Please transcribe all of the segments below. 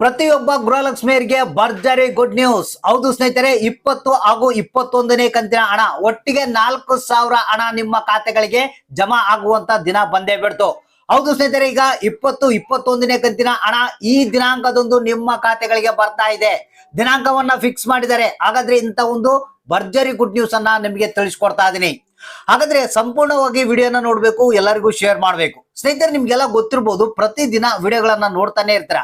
ಪ್ರತಿಯೊಬ್ಬ ಗೃಹಲಕ್ಷ್ಮಿಯರಿಗೆ ಭರ್ಜರಿ good news. ಹೌದು ಸ್ನೇಹಿತರೆ, 20 ಹಾಗೂ 21ನೇ ಕಂತಿನ ಹಣ ಒಟ್ಟಿಗೆ 4,000 ಹಣ ನಿಮ್ಮ ಖಾತೆಗಳಿಗೆ ಜಮಾ ಆಗುವಂತ ದಿನ ಬಂದೇ ಬಿಡ್ತು. ಹೌದು ಸ್ನೇಹಿತರೆ, ಈಗ 20, 21ನೇ ಕಂತಿನ ಹಣ ಈ ದಿನಾಂಕದಂದು ನಿಮ್ಮ ಖಾತೆಗಳಿಗೆ ಬರ್ತಾ ಇದೆ. ದಿನಾಂಕವನ್ನ ಫಿಕ್ಸ್ ಮಾಡಿದ್ದಾರೆ. ಹಾಗಾದ್ರೆ ಇಂತ ಒಂದು ಭರ್ಜರಿ ಗುಡ್ ನ್ಯೂಸ್ ಅನ್ನ ನಿಮಗೆ ತಿಳಿಸ್ಕೊಡ್ತಾ ಇದೀನಿ. ಹಾಗಾದ್ರೆ ಸಂಪೂರ್ಣವಾಗಿ ವಿಡಿಯೋನ ನೋಡ್ಬೇಕು, ಎಲ್ಲರಿಗೂ ಶೇರ್ ಮಾಡ್ಬೇಕು. ಸ್ನೇಹಿತರೆ, ನಿಮ್ಗೆಲ್ಲ ಗೊತ್ತಿರ್ಬೋದು, ಪ್ರತಿದಿನ ವಿಡಿಯೋಗಳನ್ನ ನೋಡ್ತಾನೆ ಇರ್ತೀರ.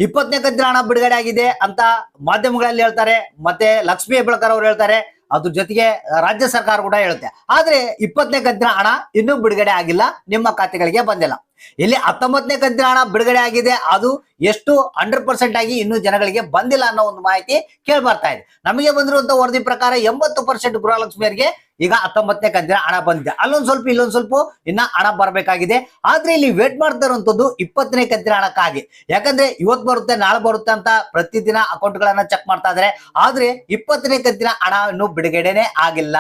20ನೇ ಕಂತಿನ ಹಣ ಬಿಡುಗಡೆ ಆಗಿದೆ ಅಂತ ಮಾಧ್ಯಮಗಳಲ್ಲಿ ಹೇಳ್ತಾರೆ, ಮತ್ತೆ ಲಕ್ಷ್ಮೀ ಹೆಬ್ಬಾಳ್ಕರ್ ಅವರು ಹೇಳ್ತಾರೆ, ಅದ್ರ ಜೊತೆಗೆ ರಾಜ್ಯ ಸರ್ಕಾರ ಕೂಡ ಹೇಳುತ್ತೆ. ಆದ್ರೆ 20ನೇ ಕಂತಿನ ಹಣ ಇನ್ನೂ ಬಿಡುಗಡೆ ಆಗಿಲ್ಲ, ನಿಮ್ಮ ಖಾತೆಗಳಿಗೆ ಬಂದಿಲ್ಲ. ಇಲ್ಲಿ 19ನೇ ಕಂತಿನ ಹಣ ಬಿಡುಗಡೆ ಆಗಿದೆ, ಅದು ಎಷ್ಟು 100% ಆಗಿ ಇನ್ನೂ ಜನಗಳಿಗೆ ಬಂದಿಲ್ಲ ಅನ್ನೋ ಒಂದು ಮಾಹಿತಿ ಕೇಳಿ ಬರ್ತಾ ಇದೆ. ನಮಗೆ ಬಂದಿರುವಂತ ವರದಿ ಪ್ರಕಾರ 80% ಗೃಹಲಕ್ಷ್ಮಿಯರಿಗೆ ಈಗ 19ನೇ ಕಂತಿನ ಹಣ ಬಂದಿದೆ. ಅಲ್ಲೊಂದ್ ಸ್ವಲ್ಪ ಇಲ್ಲೊಂದ್ ಸ್ವಲ್ಪ ಇನ್ನ ಹಣ ಬರಬೇಕಾಗಿದೆ. ಆದ್ರೆ ಇಲ್ಲಿ ವೇಟ್ ಮಾಡ್ತಾ ಇರುವಂತದ್ದು 20ನೇ ಕಂತಿನ ಹಣಕ್ಕಾಗಿ. ಯಾಕಂದ್ರೆ ಇವತ್ತು ಬರುತ್ತೆ, ನಾಳೆ ಬರುತ್ತೆ ಅಂತ ಪ್ರತಿದಿನ ಅಕೌಂಟ್ ಗಳನ್ನ ಚೆಕ್ ಮಾಡ್ತಾ ಇದಾರೆ. ಆದ್ರೆ 20ನೇ ಕಂತಿನ ಹಣ ಇನ್ನು ಬಿಡುಗಡೆನೆ ಆಗಿಲ್ಲ.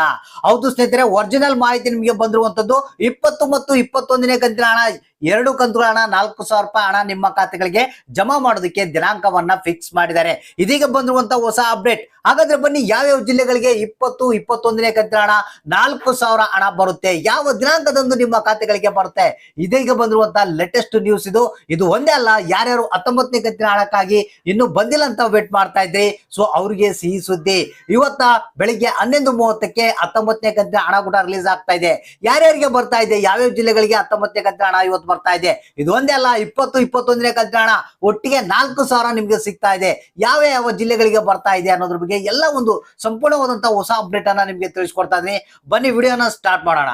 ಹೌದು ಸ್ನೇಹಿತರೆ, ಒರಿಜಿನಲ್ ಮಾಹಿತಿ ನಿಮಗೆ ಬಂದಿರುವಂತದ್ದು 20 ಮತ್ತು 21ನೇ ಕಂತಿನ ಹಣ, 2 ಕಂತುಗಳ ಹಣ 4,000 ರೂಪಾಯಿ ಹಣ ನಿಮ್ಮ ಖಾತೆಗಳಿಗೆ ಜಮಾ ಮಾಡೋದಕ್ಕೆ ದಿನಾಂಕವನ್ನ ಫಿಕ್ಸ್ ಮಾಡಿದ್ದಾರೆ. ಇದೀಗ ಬಂದಿರುವಂತ ಹೊಸ ಅಪ್ಡೇಟ್. ಹಾಗಾದ್ರೆ ಬನ್ನಿ, ಯಾವ್ಯಾವ ಜಿಲ್ಲೆಗಳಿಗೆ 20, 21ನೇ ಕಂತಿನ ಹಣ 4,000 ಹಣ ಬರುತ್ತೆ, ಯಾವ ದಿನಾಂಕದಂದು ನಿಮ್ಮ ಖಾತೆಗಳಿಗೆ ಬರುತ್ತೆ, ಇದೀಗ ಬಂದಿರುವಂತ ಲೇಟೆಸ್ಟ್ ನ್ಯೂಸ್ ಇದು. ಇದು ಒಂದೇ ಅಲ್ಲ, ಯಾರ್ಯಾರು 19ನೇ ಕಂತಿನ ಹಣಕ್ಕಾಗಿ ಇನ್ನು ಬಂದಿಲ್ಲ ಅಂತ ವೇಟ್ ಮಾಡ್ತಾ ಇದ್ರಿ, ಸೊ ಅವ್ರಿಗೆ ಸಿಹಿ ಸುದ್ದಿ. ಇವತ್ತ ಬೆಳಿಗ್ಗೆ 11:30ಕ್ಕೆ 19ನೇ ಕಂತಿನ ಹಣ ಕೂಡ ರಿಲೀಸ್ ಆಗ್ತಾ ಇದೆ. ಯಾರ್ಯಾರಿಗೆ ಬರ್ತಾ ಇದೆ, ಯಾವ್ಯಾವ ಜಿಲ್ಲೆಗಳಿಗೆ 19ನೇ ಕಂತಿನ ಹಣ ಇವತ್ತು ಬರ್ತಾ ಇದೆ, ಇದು ಒಂದೇ ಅಲ್ಲ, 20, 21ನೇ ಕಂತಿನ ಹಣ ಒಟ್ಟಿಗೆ 4,000 ನಿಮ್ಗೆ ಸಿಗ್ತಾ ಇದೆ. ಯಾವ ಯಾವ ಜಿಲ್ಲೆಗಳಿಗೆ ಬರ್ತಾ ಇದೆ ಅನ್ನೋದ್ರ ಬಗ್ಗೆ ಎಲ್ಲ ಒಂದು ಸಂಪೂರ್ಣವಾದಂತಹ ಹೊಸ ಅಪ್ಡೇಟ್ ಅನ್ನ ನಿಮ್ಗೆ ತಿಳಿಸ್ಕೊಡ್ತಾ ಇದ್ದೀನಿ. ಬನ್ನಿ ವಿಡಿಯೋನ ಸ್ಟಾರ್ಟ್ ಮಾಡೋಣ.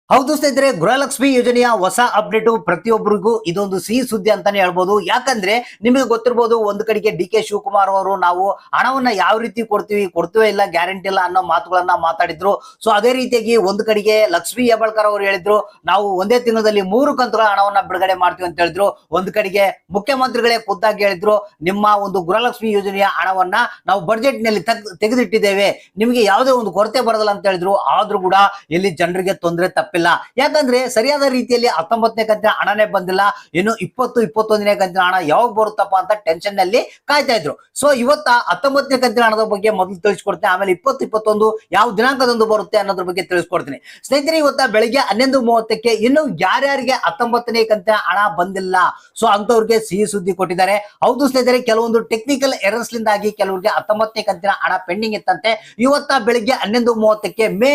ಹೌದು ಸ್ನೇಹಿತರೆ, ಗೃಹಲಕ್ಷ್ಮಿ ಯೋಜನೆಯ ಹೊಸ ಅಪ್ಡೇಟ್ ಪ್ರತಿಯೊಬ್ಬರಿಗೂ ಇದೊಂದು ಸಿಹಿ ಸುದ್ದಿ ಅಂತಾನೆ ಹೇಳ್ಬೋದು. ಯಾಕಂದ್ರೆ ನಿಮಗೆ ಗೊತ್ತಿರ್ಬೋದು, ಒಂದು ಕಡೆಗೆ ಡಿ ಕೆ ಶಿವಕುಮಾರ್ ಅವರು ನಾವು ಹಣವನ್ನ ಯಾವ ರೀತಿ ಕೊಡ್ತೀವಿ ಇಲ್ಲ, ಗ್ಯಾರಂಟಿ ಇಲ್ಲ ಅನ್ನೋ ಮಾತುಗಳನ್ನ ಮಾತಾಡಿದ್ರು. ಸೊ ಅದೇ ರೀತಿಯಾಗಿ ಒಂದು ಕಡೆಗೆ ಲಕ್ಷ್ಮೀ ಹೆಬ್ಬಾಳ್ಕರ್ ಅವರು ಹೇಳಿದ್ರು, ನಾವು ಒಂದೇ ತಿಂಗಳಲ್ಲಿ 3 ಕಂತುಗಳ ಹಣವನ್ನ ಬಿಡುಗಡೆ ಮಾಡ್ತೀವಿ ಅಂತ ಹೇಳಿದ್ರು. ಒಂದು ಕಡೆಗೆ ಮುಖ್ಯಮಂತ್ರಿಗಳೇ ಖುದ್ದಾಗಿ ಹೇಳಿದ್ರು, ನಿಮ್ಮ ಒಂದು ಗೃಹಲಕ್ಷ್ಮಿ ಯೋಜನೆಯ ಹಣವನ್ನ ನಾವು ಬಡ್ಜೆಟ್ ನಲ್ಲಿ ತೆಗೆದಿಟ್ಟಿದ್ದೇವೆ, ನಿಮಗೆ ಯಾವುದೇ ಒಂದು ಕೊರತೆ ಬರದಲ್ಲ ಅಂತ ಹೇಳಿದ್ರು. ಆದ್ರೂ ಕೂಡ ಇಲ್ಲಿ ಜನರಿಗೆ ತೊಂದರೆ ತಪ್ಪಿಲ್ಲ. ಯಾಕಂದ್ರೆ ಸರಿಯಾದ ರೀತಿಯಲ್ಲಿ 19ನೇ ಕಂತಿನ ಹಣನೇ ಬಂದಿಲ್ಲ. ಇನ್ನು 20, 21ನೇ ಕಂತಿನ ಹಣ ಯಾವಾಗ ಬರುತ್ತಪ್ಪ ಅಂತ ಟೆನ್ಷನ್ ನಲ್ಲಿ ಕಾಯ್ತಾ ಇದ್ರು. ಸೊ ಇವತ್ತ 19ನೇ ಕಂತಿನ ಹಣದ ಬಗ್ಗೆ ಮೊದಲು ತಿಳಿಸ್ಕೊಡ್ತೀನಿ, ಆಮೇಲೆ 20, 21 ಯಾವ ದಿನಾಂಕದಂದು ಬರುತ್ತೆ ಅನ್ನೋದ್ರ ಬಗ್ಗೆ ತಿಳಿಸ್ಕೊಡ್ತೀನಿ. ಸ್ನೇಹಿತರೆ, ಇವತ್ತ ಬೆಳಿಗ್ಗೆ 11:30ಕ್ಕೆ ಇನ್ನು ಯಾರ್ಯಾರಿಗೆ 19ನೇ ಕಂತಿನ ಹಣ ಬಂದಿಲ್ಲ, ಸೊ ಅಂತವ್ರಿಗೆ ಸಿಹಿ ಸುದ್ದಿ ಕೊಟ್ಟಿದ್ದಾರೆ. ಹೌದು ಸ್ನೇಹಿತರೆ, ಕೆಲವೊಂದು ಟೆಕ್ನಿಕಲ್ ಎರರ್ಸ್ ಲಿಂದಾಗಿ ಕೆಲವರಿಗೆ 19ನೇ ಕಂತಿನ ಹಣ ಪೆಂಡಿಂಗ್ ಇತ್ತಂತೆ. ಇವತ್ತ ಬೆಳಿಗ್ಗೆ 11:30ಕ್ಕೆ ಮೇ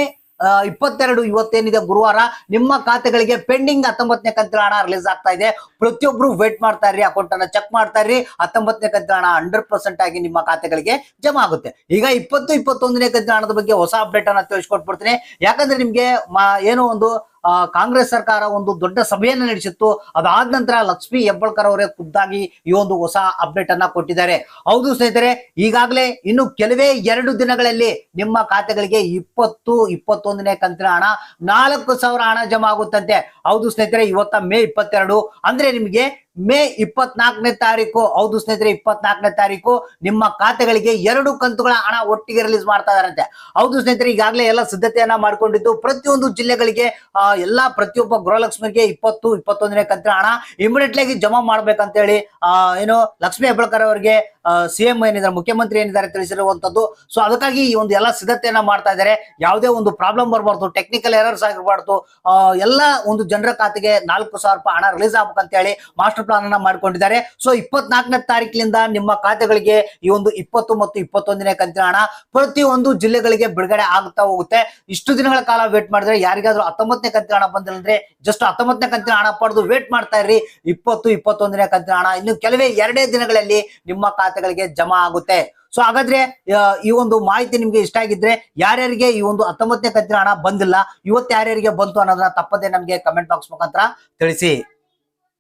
22 ಇವತ್ತೇನಿದೆ ಗುರುವಾರ, ನಿಮ್ಮ ಖಾತೆಗಳಿಗೆ ಪೆಂಡಿಂಗ್ 19ನೇ ಕಂತಿನ ಹಣ ರಿಲೀಸ್ ಆಗ್ತಾ ಇದೆ. ಪ್ರತಿಯೊಬ್ರು ವೇಟ್ ಮಾಡ್ತಾ ಇರ್ರಿ, ಅಕೌಂಟ್ ಅನ್ನ ಚೆಕ್ ಮಾಡ್ತಾ ಇರ್ರಿ. 19ನೇ ಕಂತಿನ ಹಣ 100% ಆಗಿ ನಿಮ್ಮ ಖಾತೆಗಳಿಗೆ ಜಮಾ ಆಗುತ್ತೆ. ಈಗ 20, 21ನೇ ಕಂತಿನ ಹಣದ ಬಗ್ಗೆ ಹೊಸ ಅಪ್ಡೇಟ್ ಅನ್ನ ತಿಳಿಸ್ಕೊಟ್ಬಿಡ್ತೀನಿ. ಯಾಕಂದ್ರೆ ನಿಮ್ಗೆ ಏನೋ ಒಂದು ಕಾಂಗ್ರೆಸ್ ಸರ್ಕಾರ ಒಂದು ದೊಡ್ಡ ಸಭೆಯನ್ನು ನಡೆಸಿತ್ತು. ಅದಾದ ನಂತರ ಲಕ್ಷ್ಮೀ ಹೆಬ್ಬಾಳ್ಕರ್ ಅವರೇ ಖುದ್ದಾಗಿ ಈ ಒಂದು ಹೊಸ ಅಪ್ಡೇಟ್ ಅನ್ನ ಕೊಟ್ಟಿದ್ದಾರೆ. ಹೌದು ಸ್ನೇಹಿತರೆ, ಈಗಾಗಲೇ ಇನ್ನು ಕೆಲವೇ 2 ದಿನಗಳಲ್ಲಿ ನಿಮ್ಮ ಖಾತೆಗಳಿಗೆ 20, 21ನೇ ಕಂತಿನ ಹಣ 4,000 ಹಣ ಜಮಾ ಆಗುತ್ತಂತೆ. ಹೌದು ಸ್ನೇಹಿತರೆ, ಇವತ್ತ ಮೇ 22 ಅಂದ್ರೆ ನಿಮಗೆ ಮೇ 24ನೇ ತಾರೀಕು. ಹೌದು ಸ್ನೇಹಿತರೆ, 24ನೇ ತಾರೀಕು ನಿಮ್ಮ ಖಾತೆಗಳಿಗೆ 2 ಕಂತುಗಳ ಹಣ ಒಟ್ಟಿಗೆ ರಿಲೀಸ್ ಮಾಡ್ತಾ ಇದಾರಂತೆ. ಹೌದು ಸ್ನೇಹಿತರೆ, ಈಗಾಗಲೇ ಎಲ್ಲ ಸಿದ್ಧತೆಯನ್ನ ಮಾಡ್ಕೊಂಡಿದ್ದು ಪ್ರತಿಯೊಂದು ಜಿಲ್ಲೆಗಳಿಗೆ ಪ್ರತಿಯೊಬ್ಬ ಗೃಹಲಕ್ಷ್ಮಿಗೆ 20, 21ನೇ ಕಂತಿನ ಹಣ ಇಮಿಡಿಯೇಟ್ಲಿ ಆಗಿ ಜಮಾ ಮಾಡ್ಬೇಕಂತ ಹೇಳಿ ಏನು ಲಕ್ಷ್ಮೀ ಹೆಬ್ಬಾಳ್ಕರ್ ಅವರಿಗೆ ಸಿಎಂ ಏನಿದ್ದಾರೆ, ಮುಖ್ಯಮಂತ್ರಿ ಏನಿದ್ದಾರೆ ತಿಳಿಸಿರುವಂತದ್ದು. ಸೊ ಅದಕ್ಕಾಗಿ ಈ ಒಂದು ಎಲ್ಲ ಸಿದ್ಧತೆಯನ್ನ ಮಾಡ್ತಾ ಇದ್ದಾರೆ. ಯಾವುದೇ ಒಂದು ಪ್ರಾಬ್ಲಮ್ ಬರಬಾರ್ದು, ಟೆಕ್ನಿಕಲ್ ಎರರ್ಸ್ ಆಗಿರಬಾರ್ದು, ಎಲ್ಲ ಒಂದು ಜನರ ಖಾತೆಗೆ 4,000 ರೂಪಾಯಿ ಹಣ ರಿಲೀಸ್ ಆಗ್ಬೇಕಂತ ಹೇಳಿ ಮಾಸ್ಟರ್ ಪ್ಲಾನ್ ಅನ್ನ ಮಾಡ್ಕೊಂಡಿದ್ದಾರೆ. ಸೊ 24ನೇ ತಾರೀಕಿನಿಂದ ನಿಮ್ಮ ಖಾತೆಗಳಿಗೆ ಈ ಒಂದು 20 ಮತ್ತು 21ನೇ ಕಂತಿನ ಹಣ ಪ್ರತಿಯೊಂದು ಜಿಲ್ಲೆಗಳಿಗೆ ಬಿಡುಗಡೆ ಆಗ್ತಾ ಹೋಗುತ್ತೆ. ಇಷ್ಟು ದಿನಗಳ ಕಾಲ ವೇಟ್ ಮಾಡಿದ್ರೆ, ಯಾರಿಗಾದ್ರೂ 19ನೇ ಕಂತಿನ ಹಣ ಬಂದಿಲ್ಲ ಅಂದ್ರೆ ಜಸ್ಟ್ 19ನೇ ಕಂತಿನ ಹಣ ಪಡೆದು ವೇಟ್ ಮಾಡ್ತಾ ಇರ್ರಿ. 20, 21ನೇ ಕಂತಿನ ಹಣ ಇನ್ನು ಕೆಲವೇ 2 ದಿನಗಳಲ್ಲಿ ನಿಮ್ಮ ಖಾತೆಗಳಿಗೆ ಜಮಾ ಆಗುತ್ತೆ. ಸೊ ಹಾಗಾದ್ರೆ ಈ ಒಂದು ಮಾಹಿತಿ ನಿಮ್ಗೆ ಇಷ್ಟ ಆಗಿದ್ರೆ, ಯಾರ್ಯಾರಿಗೆ ಈ ಒಂದು 19ನೇ ಕಂತಿನ ಹಣ ಬಂದಿಲ್ಲ, ಇವತ್ತು ಯಾರ್ಯಾರಿಗೆ ಬಂತು ಅನ್ನೋದನ್ನ ತಪ್ಪದೆ ನಮ್ಗೆ ಕಮೆಂಟ್ ಬಾಕ್ಸ್ ಮುಖಾಂತರ ತಿಳಿಸಿ.